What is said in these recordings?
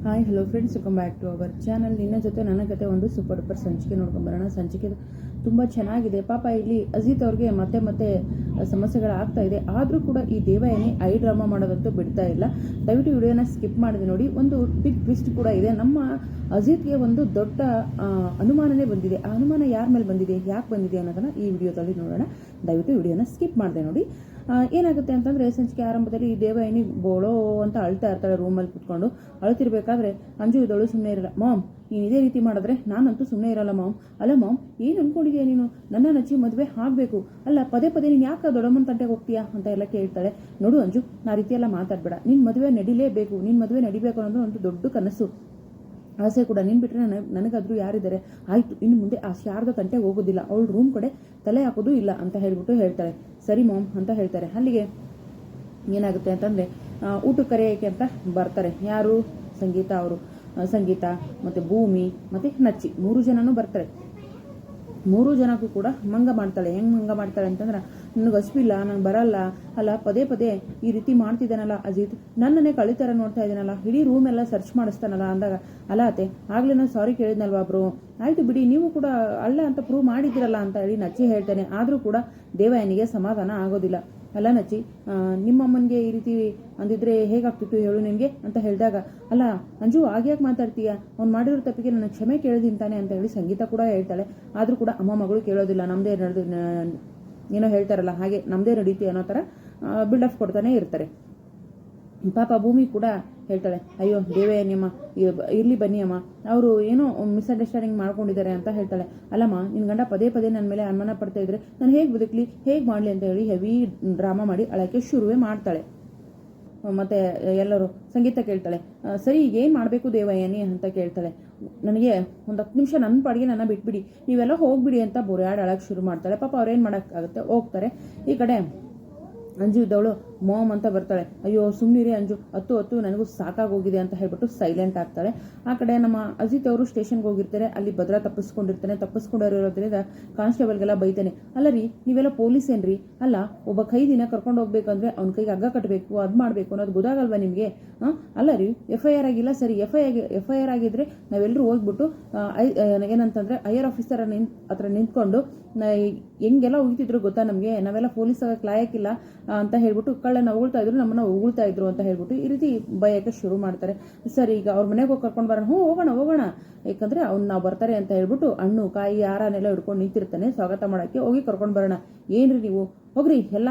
Hi hello friends, welcome back to our channel. ನಿನ್ನ ಜೊತೆ ನನ್ನ ಕತೆ ಒಂದು ಸೂಪರ್ ಡೂಪರ್ ಸಂಚಿಕೆ ನೋಡ್ಕೊಂಬರೋಣ. ಸಂಚಿಕೆ ತುಂಬ ಚೆನ್ನಾಗಿದೆ. ಪಾಪ ಇಲ್ಲಿ ಅಜಿತ್ ಅವ್ರಿಗೆ ಮತ್ತೆ ಮತ್ತೆ ಸಮಸ್ಯೆಗಳಾಗ್ತಾ ಇದೆ. ಆದರೂ ಕೂಡ ಈ ದೇವಯಾನಿ ಐ ಡ್ರಾಮಾ ಮಾಡೋದಂತೂ ಬಿಡ್ತಾ ಇಲ್ಲ. ದಯವಿಟ್ಟು ವಿಡಿಯೋನ ಸ್ಕಿಪ್ ಮಾಡಿದೆ ನೋಡಿ. ಒಂದು ಬಿಗ್ ಟ್ವಿಸ್ಟ್ ಕೂಡ ಇದೆ. ನಮ್ಮ ಅಜಿತ್ಗೆ ಒಂದು ದೊಡ್ಡ ಅನುಮಾನನೇ ಬಂದಿದೆ. ಆ ಅನುಮಾನ ಯಾರ ಮೇಲೆ ಬಂದಿದೆ, ಯಾಕೆ ಬಂದಿದೆ ಅನ್ನೋದನ್ನು ಈ ವಿಡಿಯೋದಲ್ಲಿ ನೋಡೋಣ. ದಯವಿಟ್ಟು ವಿಡಿಯೋನ ಸ್ಕಿಪ್ ಮಾಡಿದೆ ನೋಡಿ. ಏನಾಗುತ್ತೆ ಅಂತಂದರೆ, ಸಂಚಿಕೆ ಆರಂಭದಲ್ಲಿ ಈ ದೇವಯಾನಿ ಬೋಳೋ ಅಂತ ಅಳ್ತಾ ಇರ್ತಾಳೆ ರೂಮಲ್ಲಿ ಕುತ್ಕೊಂಡು. ಅಳ್ತಿರ್ಬೇಕಾದ್ರೆ ಅಂಜು ಇದಳು ಸುಮ್ಮನೆ ಇರಲ್ಲ. ಮಾಮ್, ನೀನು ಇದೇ ರೀತಿ ಮಾಡಿದ್ರೆ ನಾನಂತೂ ಸುಮ್ಮನೆ ಇರಲ್ಲ ಮಾಮ್. ಅಲ್ಲ ಮಾಮ್, ಏನು ಅಂದ್ಕೊಂಡಿದ್ಯಾ ನೀನು? ನನ್ನ ನಚ್ಚಿ ಮದುವೆ ಆಗಬೇಕು ಅಲ್ಲ, ಪದೇ ಪದೇ ನೀನು ಯಾಕೆ ದೊಡ್ಡಮ್ಮನ ತಂಟೆಗೆ ಹೋಗ್ತೀಯಾ ಅಂತ ಎಲ್ಲ ಕೇಳ್ತಾಳೆ. ನೋಡು ಅಂಜು, ನಾ ರೀತಿ ಎಲ್ಲ ಮಾತಾಡಬೇಡ. ನಿನ್ನ ಮದುವೆ ನಡಿಲೇಬೇಕು, ನಿನ್ನ ಮದುವೆ ನಡಿಬೇಕು ಅನ್ನೋದು ಒಂದು ದೊಡ್ಡ ಕನಸು, ಆಸೆ ಕೂಡ. ನೀನು ಬಿಟ್ಟರೆ ನನಗಾದರೂ ಯಾರಿದ್ದಾರೆ? ಆಯಿತು, ಇನ್ನು ಮುಂದೆ ಆ ಶಾರದ ತಂಟೆ ಹೋಗೋದಿಲ್ಲ, ಅವಳು ರೂಮ್ ಕಡೆ ತಲೆ ಹಾಕೋದು ಇಲ್ಲ ಅಂತ ಹೇಳ್ಬಿಟ್ಟು ಹೇಳ್ತಾಳೆ. ಸರಿ ಮಾಮ್ ಅಂತ ಹೇಳ್ತಾರೆ. ಅಲ್ಲಿಗೆ ಏನಾಗುತ್ತೆ ಅಂತಂದರೆ, ಊಟಕ್ಕೆ ಕರೆಯೋಕೆ ಅಂತ ಬರ್ತಾರೆ. ಯಾರು? ಸಂಗೀತ ಅವರು. ಸಂಗೀತ ಮತ್ತು ಭೂಮಿ ಮತ್ತು ನಚ್ಚಿ 3 ಜನನೂ ಬರ್ತಾರೆ. 3 ಜನಕ್ಕೂ ಕೂಡ ಮಂಗ ಮಾಡ್ತಾಳೆ. ಹೆಂಗೆ ಮಂಗ ಮಾಡ್ತಾಳೆ ಅಂತಂದ್ರೆ, ನನಗೆ ಹಸಿವಿಲ್ಲ, ನಾನು ಬರಲ್ಲ, ಅಲ್ಲ ಪದೇ ಪದೇ ಈ ರೀತಿ ಮಾಡ್ತಿದ್ದಾನಲ್ಲ ಅಜಿತ್, ನನ್ನನ್ನೇ ಕಳಿತರ ನೋಡ್ತಾ ಇದ್ದಾನಲ್ಲ, ಇಡೀ ರೂಮ್ ಎಲ್ಲ ಸರ್ಚ್ ಮಾಡಿಸ್ತಾನಲ್ಲ ಅಂದಾಗ, ಅಲ್ಲ ಅತ್ತೆ ಆಗಲೇ ನಾನು ಸಾರಿ ಕೇಳಿದ್ನಲ್ವಾ ಬ್ರೋ, ಆಯಿತು ಬಿಡಿ, ನೀವು ಕೂಡ ಅಲ್ಲ ಅಂತ ಪ್ರೂವ್ ಮಾಡಿದ್ದೀರಲ್ಲ ಅಂತ ಹೇಳಿ ನಚ್ಚಿ ಹೇಳ್ತಾನೆ. ಆದರೂ ಕೂಡ ದೇವಯಾನಿಗೆ ಸಮಾಧಾನ ಆಗೋದಿಲ್ಲ. ಅಲ್ಲ ನಚ್ಚಿ, ನಿಮ್ಮಮ್ಮನಿಗೆ ಈ ರೀತಿ ಅಂದಿದ್ರೆ ಹೇಗಾಗ್ತಿತ್ತು ಹೇಳು ನಿನಗೆ ಅಂತ ಹೇಳಿದಾಗ, ಅಲ್ಲ ಅಂಜು ಆಗ್ಯಾಕೆ ಮಾತಾಡ್ತೀಯಾ, ಅವ್ನು ಮಾಡಿರೋ ತಪ್ಪಿಗೆ ನನಗೆ ಕ್ಷಮೆ ಕೇಳಿದಿಂತಾನೆ ಅಂತ ಹೇಳಿ ಸಂಗೀತ ಕೂಡ ಹೇಳ್ತಾಳೆ. ಆದರೂ ಕೂಡ ಅಮ್ಮ ಮಗಳು ಕೇಳೋದಿಲ್ಲ. ನಮ್ಮದೇ ನಡೆದು ಏನೋ ಹೇಳ್ತಾರಲ್ಲ ಹಾಗೆ ನಮ್ಮದೇ ನಡೀತಿ ಅನ್ನೋ ಥರ ಬಿಲ್ಡಪ್ ಕೊಡ್ತಾನೆ ಇರ್ತಾರೆ. ಪಾಪ ಭೂಮಿ ಕೂಡ ಹೇಳ್ತಾಳೆ, ಅಯ್ಯೋ ದೇವಯಾನಿ ಅಮ್ಮ, ಇರಲಿ ಬನ್ನಿ ಅಮ್ಮ, ಅವರು ಏನೋ ಮಿಸ್ಅಂಡರ್ಸ್ಟ್ಯಾಂಡಿಂಗ್ ಮಾಡ್ಕೊಂಡಿದ್ದಾರೆ ಅಂತ ಹೇಳ್ತಾಳೆ. ಅಲ್ಲಮ್ಮ, ನಿನ್ನ ಗಂಡ ಪದೇ ಪದೇ ನನ್ನ ಮೇಲೆ ಅನುಮಾನ ಪಡ್ತಾ ಇದ್ರೆ ನಾನು ಹೇಗೆ ಬದುಕಲಿ, ಹೇಗೆ ಮಾಡಲಿ ಅಂತ ಹೇಳಿ ಹೆವಿ ಡ್ರಾಮಾ ಮಾಡಿ ಅಳಕ್ಕೆ ಶುರುವೇ ಮಾಡ್ತಾಳೆ. ಮತ್ತು ಎಲ್ಲರೂ ಸಂಗೀತ ಕೇಳ್ತಾಳೆ, ಸರಿ ಈಗ ಏನು ಮಾಡಬೇಕು ದೇವಯಾನಿ ಅಂತ ಕೇಳ್ತಾಳೆ. ನನಗೆ ಒಂದು 10 ನಿಮಿಷ ನನ್ನ ಪಾಡಿಗೆ ನನ್ನ ಬಿಟ್ಬಿಡಿ, ನೀವೆಲ್ಲ ಹೋಗ್ಬಿಡಿ ಅಂತ ಬೊರ್ಯಾಡ್ ಅಳಕ್ಕೆ ಶುರು ಮಾಡ್ತಾಳೆ. ಪಾಪ ಅವ್ರೇನು ಮಾಡೋಕ್ಕಾಗುತ್ತೆ, ಹೋಗ್ತಾರೆ. ಈ ಕಡೆ ಅಂಜು ಇದ್ದವಳು ಮಾಮ್ ಅಂತ ಬರ್ತಾಳೆ. ಅಯ್ಯೋ ಸುಮ್ಮನಿರಿ ಅಂಜು, ಹತ್ತು ನನಗೂ ಸಾಕಾಗೋಗಿದೆ ಅಂತ ಹೇಳ್ಬಿಟ್ಟು ಸೈಲೆಂಟ್ ಆಗ್ತಾಳೆ. ಆ ಕಡೆ ನಮ್ಮ ಅಜಿತ್ ಅವರು ಸ್ಟೇಷನ್ಗೆ ಹೋಗಿರ್ತಾರೆ. ಅಲ್ಲಿ ಭದ್ರ ತಪ್ಪಿಸ್ಕೊಂಡಿರೋದ್ರಿಂದ ಕಾನ್ಸ್ಟೇಬಲ್ಗೆಲ್ಲ ಬೈತಾನೆ. ಅಲ್ಲ ರೀ, ನೀವೆಲ್ಲ ಪೊಲೀಸ್ ಏನ್ರಿ? ಅಲ್ಲ, ಒಬ್ಬ ಕೈದಿನ ಕರ್ಕೊಂಡು ಹೋಗ್ಬೇಕಂದ್ರೆ ಅವ್ನ ಕೈಗೆ ಹಗ್ಗ ಕಟ್ಟಬೇಕು, ಅದು ಮಾಡಬೇಕು ಅನ್ನೋದು ಗೊತ್ತಾಗಲ್ವಾ ನಿಮಗೆ? ಅಲ್ಲ ರೀ, FIR ಆಗಿಲ್ಲ, ಸರಿ FIR ಆಗಿದ್ರೆ ನಾವೆಲ್ಲರೂ ಹೋಗ್ಬಿಟ್ಟು ಏನಂತಂದರೆ ಹೈಯರ್ ಆಫೀಸರ್ ಹತ್ರ ನಿಂತ್ಕೊಂಡು ಹೆಂಗೆಲ್ಲ ಉಗಿತಿದ್ರು ಗೊತ್ತಾ ನಮಗೆ, ನಾವೆಲ್ಲ ಪೊಲೀಸ್ ಆಗಕ್ಕೆ ಲಾಯಕ್ಕಿಲ್ಲ ಅಂತ ಹೇಳ್ಬಿಟ್ಟು ಕಳ್ಳನ ಉಗುಳ್ತಾ ಇದ್ರು, ನಮ್ಮನ್ನ ಉಗುಳ್ತಾ ಇದ್ರು ಅಂತ ಹೇಳ್ಬಿಟ್ಟು ಈ ರೀತಿ ಭಯಕ್ಕೆ ಶುರು ಮಾಡ್ತಾರೆ. ಸರಿ, ಈಗ ಅವ್ರ ಮನೆಗೆ ಹೋಗಿ ಕರ್ಕೊಂಡು ಬರೋಣ. ಹೋಗೋಣ, ಯಾಕಂದ್ರೆ ಅವ್ನು ನಾವು ಬರ್ತಾರೆ ಅಂತ ಹೇಳ್ಬಿಟ್ಟು ಹಣ್ಣು ಕಾಯಿ ಆಹಾರನೆಲ್ಲ ಹಿಡ್ಕೊಂಡು ನಿಂತಿರ್ತಾನೆ. ಸ್ವಾಗತ ಮಾಡೋಕ್ಕೆ ಹೋಗಿ ಕರ್ಕೊಂಡು ಬರೋಣ. ಏನ್ರಿ ನೀವು ಹೋಗ್ರಿ, ಎಲ್ಲ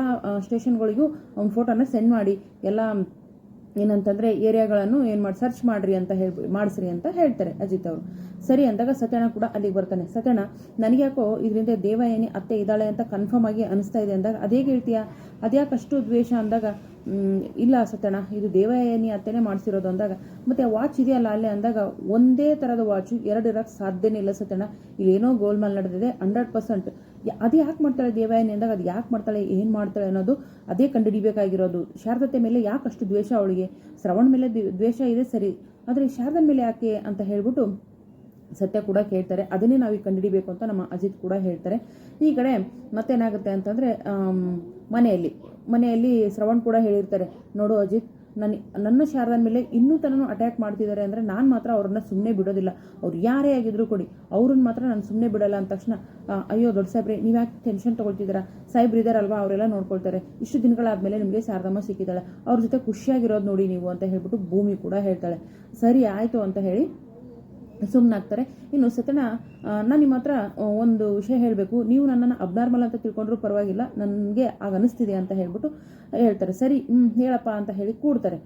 ಸ್ಟೇಷನ್ಗಳಿಗೂ ಅವ್ನ ಫೋಟೋನ ಸೆಂಡ್ ಮಾಡಿ, ಎಲ್ಲ ಏನಂತಂದರೆ ಏರಿಯಾಗಳನ್ನು ಏನು ಮಾಡಿ ಸರ್ಚ್ ಮಾಡಿರಿ ಅಂತ ಮಾಡಿಸ್ರಿ ಅಂತ ಹೇಳ್ತಾರೆ ಅಜಿತ್ ಅವರು. ಸರಿ ಅಂದಾಗ ಸತ್ಯಣ್ಣ ಕೂಡ ಅಲ್ಲಿಗೆ ಬರ್ತಾನೆ. ಸತ್ಯಣ್ಣ, ನನಗ್ಯಾಕೋ ಇದರಿಂದ ದೇವಯಾನಿ ಅತ್ತೆ ಇದ್ದಾಳೆ ಅಂತ ಕನ್ಫರ್ಮ್ ಆಗಿ ಅನಿಸ್ತಾ ಇದೆ ಅಂದಾಗ, ಅದೇ ಹೇಳ್ತೀಯಾ, ಅದ್ಯಾಕಷ್ಟು ದ್ವೇಷ ಅಂದಾಗ, ಇಲ್ಲ ಸತ್ಯಣ್ಣ, ಇದು ದೇವಯಾನಿ ಅತ್ತೆನೇ ಮಾಡಿಸಿರೋದು ಅಂದಾಗ, ಮತ್ತು ಆ ವಾಚ್ ಇದೆಯಲ್ಲ ಅಲ್ಲೇ ಅಂದಾಗ, ಒಂದೇ ಥರದ ವಾಚು 2 ಇರೋಕ್ಕೆ ಸಾಧ್ಯನೇ ಇಲ್ಲ ಸತ್ಯಣ್ಣ, ಇಲ್ಲೇನೋ ಗೋಲ್ಮಾಲ್ ನಡೆದಿದೆ 100%. ಅದು ಯಾಕೆ ಮಾಡ್ತಾಳೆ ದೇವಯಾನಿ ಅಂದಾಗ, ಅದು ಯಾಕೆ ಮಾಡ್ತಾಳೆ, ಏನು ಮಾಡ್ತಾಳೆ ಅನ್ನೋದು ಅದೇ ಕಂಡುಹಿಡಿಬೇಕಾಗಿರೋದು. ಶಾರದತೆ ಮೇಲೆ ಯಾಕೆ ಅಷ್ಟು ದ್ವೇಷ ಅವಳಿಗೆ? ಶ್ರವಣ್ ಮೇಲೆ ದ್ವೇಷ ಇದೆ ಸರಿ, ಆದರೆ ಶಾರದನ ಮೇಲೆ ಯಾಕೆ ಅಂತ ಹೇಳ್ಬಿಟ್ಟು ಸತ್ಯ ಕೂಡ ಕೇಳ್ತಾರೆ. ಅದನ್ನೇ ನಾವು ಈಗ ಕಂಡುಹಿಡಿಬೇಕು ಅಂತ ನಮ್ಮ ಅಜಿತ್ ಕೂಡ ಹೇಳ್ತಾರೆ. ಈ ಕಡೆ ಮತ್ತೇನಾಗುತ್ತೆ ಅಂತಂದರೆ, ಮನೆಯಲ್ಲಿ ಶ್ರವಣ್ ಕೂಡ ಹೇಳಿರ್ತಾರೆ, ನೋಡು ಅಜಿತ್, ನನ್ನ ಶಾರದನ ಮೇಲೆ ಇನ್ನೂ ತನೂ ಅಟ್ಯಾಕ್ ಮಾಡ್ತಿದ್ದಾರೆ ಅಂದರೆ ನಾನು ಮಾತ್ರ ಅವ್ರನ್ನ ಸುಮ್ಮನೆ ಬಿಡೋದಿಲ್ಲ. ಅವ್ರು ಯಾರೇ ಆಗಿದ್ರು ಕೊಡಿ, ಅವ್ರನ್ನ ಮಾತ್ರ ನಾನು ಸುಮ್ಮನೆ ಬಿಡಲ್ಲ ಅಂದ ತಕ್ಷಣ, ಅಯ್ಯೋ ದೊಡ್ಡ ಸಾಹೇಬ್ರೆ, ನೀವು ಯಾಕೆ ಟೆನ್ಷನ್ ತೊಗೊಳ್ತಿದ್ದೀರಾ? ಸಾಹೇಬ್ರು ಇದ್ದಾರಲ್ವಾ, ಅವರೆಲ್ಲ ನೋಡ್ಕೊಳ್ತಾರೆ. ಇಷ್ಟು ದಿನಗಳಾದಮೇಲೆ ನಿಮಗೆ ಶಾರದಮ್ಮ ಸಿಕ್ಕಿದ್ದಾಳೆ, ಅವ್ರ ಜೊತೆ ಖುಷಿಯಾಗಿರೋದು ನೋಡಿ ನೀವು ಅಂತ ಹೇಳ್ಬಿಟ್ಟು ಭೂಮಿ ಕೂಡ ಹೇಳ್ತಾಳೆ. ಸರಿ ಆಯಿತು ಅಂತ ಹೇಳಿ ಸುಮ್ಮನಾಗ್ತಾರೆ. ಇನ್ನು ಸತ್ಯಣ್ಣ, ನಾನು ನಿಮ್ಮ ಹತ್ರ ಒಂದು ವಿಷಯ ಹೇಳಬೇಕು, ನೀವು ನನ್ನನ್ನು ಅಬ್ನಾರ್ಮಲ್ ಅಂತ ತಿಳ್ಕೊಂಡ್ರೂ ಪರವಾಗಿಲ್ಲ, ನನಗೆ ಆಗ ಅನಿಸ್ತಿದೆ ಅಂತ ಹೇಳ್ಬಿಟ್ಟು ಹೇಳ್ತಾರೆ. ಸರಿ ಹೇಳಪ್ಪ ಅಂತ ಹೇಳಿ ಕೂಡ್ತಾರೆ.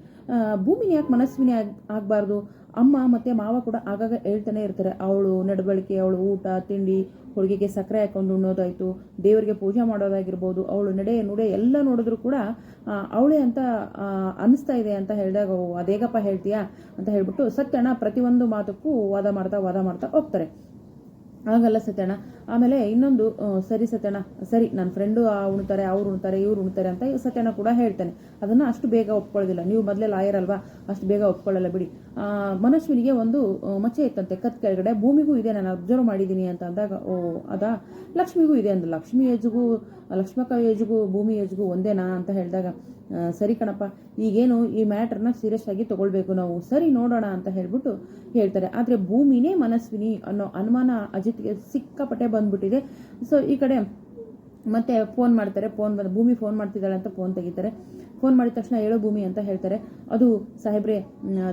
ಭೂಮಿನ ಯಾಕೆ ಮನಸ್ವಿನಿ ಆಗಬಾರ್ದು? ಅಮ್ಮ ಮತ್ತು ಮಾವ ಕೂಡ ಆಗಾಗ ಹೇಳ್ತಾನೆ ಇರ್ತಾರೆ, ಅವಳು ನಡವಳಿಕೆ, ಅವಳು ಊಟ ತಿಂಡಿ, ಹೋಳಿಗೆಗೆ ಸಕ್ಕರೆ ಹಾಕೊಂಡು ಉಣ್ಣೋದಾಯಿತು, ದೇವರಿಗೆ ಪೂಜೆ ಮಾಡೋದಾಗಿರ್ಬೋದು, ಅವಳು ನುಡೆ ಎಲ್ಲ ನೋಡಿದ್ರು ಕೂಡ ಅವಳೇ ಅಂತ ಅನಿಸ್ತಾ ಇದೆ ಅಂತ ಹೇಳಿದಾಗ, ಅದೇಗಪ್ಪ ಹೇಳ್ತೀಯಾ ಅಂತ ಹೇಳ್ಬಿಟ್ಟು ಸತ್ಯಣ್ಣ ಪ್ರತಿಯೊಂದು ಮಾತಕ್ಕೂ ವಾದ ಮಾಡ್ತಾ ಹೋಗ್ತಾರೆ. ಆಗಲ್ಲ ಸತ್ಯಣ್ಣ, ಆಮೇಲೆ ಇನ್ನೊಂದು ಸರಿ ಸತ್ಯಣ್ಣ, ಸರಿ ನನ್ನ ಫ್ರೆಂಡು ಉಣ್ತಾರೆ, ಅವ್ರು ಉಣ್ತಾರೆ, ಇವ್ರು ಉಣ್ತಾರೆ ಅಂತ ಸತ್ಯಣ್ಣ ಕೂಡ ಹೇಳ್ತಾನೆ. ಅದನ್ನು ಅಷ್ಟು ಬೇಗ ಒಪ್ಕೊಳ್ಳೋದಿಲ್ಲ. ನೀವು ಮೊದಲೇ ಲಾಯರ್ ಅಲ್ವಾ, ಅಷ್ಟು ಬೇಗ ಒಪ್ಕೊಳ್ಳಲ್ಲ ಬಿಡಿ. ಮನಸ್ವಿನಿಗೆ ಒಂದು ಮಚ್ಚೆ ಇತ್ತಂತೆ ಕತ್ ಕೆಳಗಡೆ, ಭೂಮಿಗೂ ಇದೆ, ನಾನು ಅಬ್ಸರ್ವ್ ಮಾಡಿದ್ದೀನಿ ಅಂತ ಅಂದಾಗ, ಓ ಅದಾ, ಲಕ್ಷ್ಮಿಗೂ ಇದೆ ಅಂದ. ಲಕ್ಷ್ಮಕ್ಕ ಏಜ್ಗೂ ಭೂಮಿ ಏಜ್ಗೂ ಒಂದೇನಾ ಅಂತ ಹೇಳಿದಾಗ, ಸರಿ ಕಣಪ್ಪ, ಈಗೇನು ಈ ಮ್ಯಾಟ್ರನ್ನ ಸೀರಿಯಸ್ ಆಗಿ ತಗೊಳ್ಬೇಕು ನಾವು, ಸರಿ ನೋಡೋಣ ಅಂತ ಹೇಳ್ಬಿಟ್ಟು ಹೇಳ್ತಾರೆ. ಆದರೆ ಭೂಮಿನೇ ಮನಸ್ವಿನಿ ಅನ್ನೋ ಅನುಮಾನ ಅಜಿತ್ಗೆ ಸಿಕ್ಕಾಪಟ್ಟೆ ಬಂದ್ಬಿಟ್ಟಿದೆ. ಸೊ ಈ ಕಡೆ ಮತ್ತೆ ಫೋನ್ ಮಾಡ್ತಾರೆ. ಭೂಮಿ ಫೋನ್ ಮಾಡ್ತಿದ್ದಾಳೆ ಅಂತ ಫೋನ್ ತೆಗಿತಾರೆ. ಫೋನ್ ಮಾಡಿದ ತಕ್ಷಣ ಹೇಳೋ ಭೂಮಿ ಅಂತ ಹೇಳ್ತಾರೆ. ಅದು ಸಾಹೇಬ್ರೆ,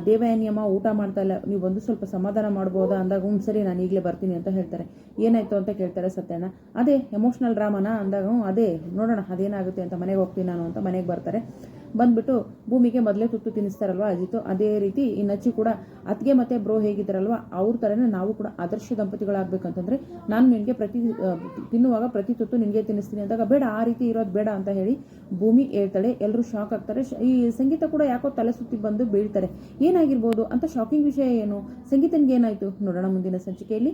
ದೇವಯಾನಿಯಮ್ಮ ಊಟ ಮಾಡ್ತಾ ಇಲ್ಲ, ನೀವು ಬಂದು ಸ್ವಲ್ಪ ಸಮಾಧಾನ ಮಾಡ್ಬೋದಾ ಅಂದಾಗ, ಸರಿ ನಾನು ಈಗಲೇ ಬರ್ತೀನಿ ಅಂತ ಹೇಳ್ತಾರೆ. ಏನಾಯ್ತು ಅಂತ ಕೇಳ್ತಾರೆ ಸತ್ಯಣ್ಣ. ಅದೇ ಎಮೋಷ್ನಲ್ ಡ್ರಾಮಾನ ಅಂದಾಗ, ಅದೇ ನೋಡೋಣ ಅದೇನಾಗುತ್ತೆ ಅಂತ, ಮನೆಗೆ ಹೋಗ್ತೀನಿ ನಾನು ಅಂತ ಮನೆಗೆ ಬರ್ತಾರೆ. ಬಂದ್ಬಿಟ್ಟು ಭೂಮಿಗೆ ಮೊದಲೇ ತುತ್ತು ತಿನ್ನಿಸ್ತಾರಲ್ವ ಅಜಿತು, ಅದೇ ರೀತಿ ಈ ನಚ್ಚಿ ಕೂಡ ಅತ್ತಿಗೆ ಮತ್ತೆ ಬ್ರೋ ಹೇಗಿದ್ದಾರಲ್ವ ಅವ್ರ ಥರನೇ ನಾವು ಕೂಡ ಆದರ್ಶ ದಂಪತಿಗಳಾಗಬೇಕಂತಂದ್ರೆ ನಾನು ನಿನಗೆ ತಿನ್ನುವಾಗ ಪ್ರತಿ ತುತ್ತು ನಿನಗೆ ತಿನ್ನಿಸ್ತೀನಿ ಅಂದಾಗ, ಬೇಡ ಆ ರೀತಿ ಇರೋದು ಬೇಡ ಅಂತ ಹೇಳಿ ಭೂಮಿ ಹೇಳ್ತಾಳೆ. ಎಲ್ಲರೂ ಶಾಕ್ ಆಗ್ತಾರೆ. ಈ ಸಂಗೀತ ಕೂಡ ಯಾಕೋ ತಲೆ ಸುತ್ತಿ ಬಂದು ಬೀಳ್ತಾರೆ. ಏನಾಗಿರ್ಬೋದು ಅಂತ. ಶಾಕಿಂಗ್ ವಿಷಯ ಏನು, ಸಂಗೀತನಿಗೆ ಏನಾಯಿತು ನೋಡೋಣ ಮುಂದಿನ ಸಂಚಿಕೆಯಲ್ಲಿ.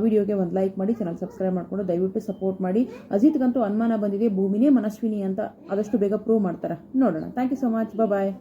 ವಿಡಿಯೋಗೆ ಒಂದು ಲೈಕ್ ಮಾಡಿ, ಚಾನಲ್ ಸಬ್ಸ್ಕ್ರೈಬ್ ಮಾಡಿಕೊಂಡು ದಯವಿಟ್ಟು ಸಪೋರ್ಟ್ ಮಾಡಿ. ಅಜಿತ್ಗಂತೂ ಅನುಮಾನ ಬಂದಿದೆ, ಭೂಮಿನೇ ಮನಸ್ವಿನಿ ಅಂತ ಆದಷ್ಟು ಬೇಗ ಪ್ರೂವ್ ಮಾಡ್ತಾರೆ. ನೋಡೋಣ. Thank you so much. Bye.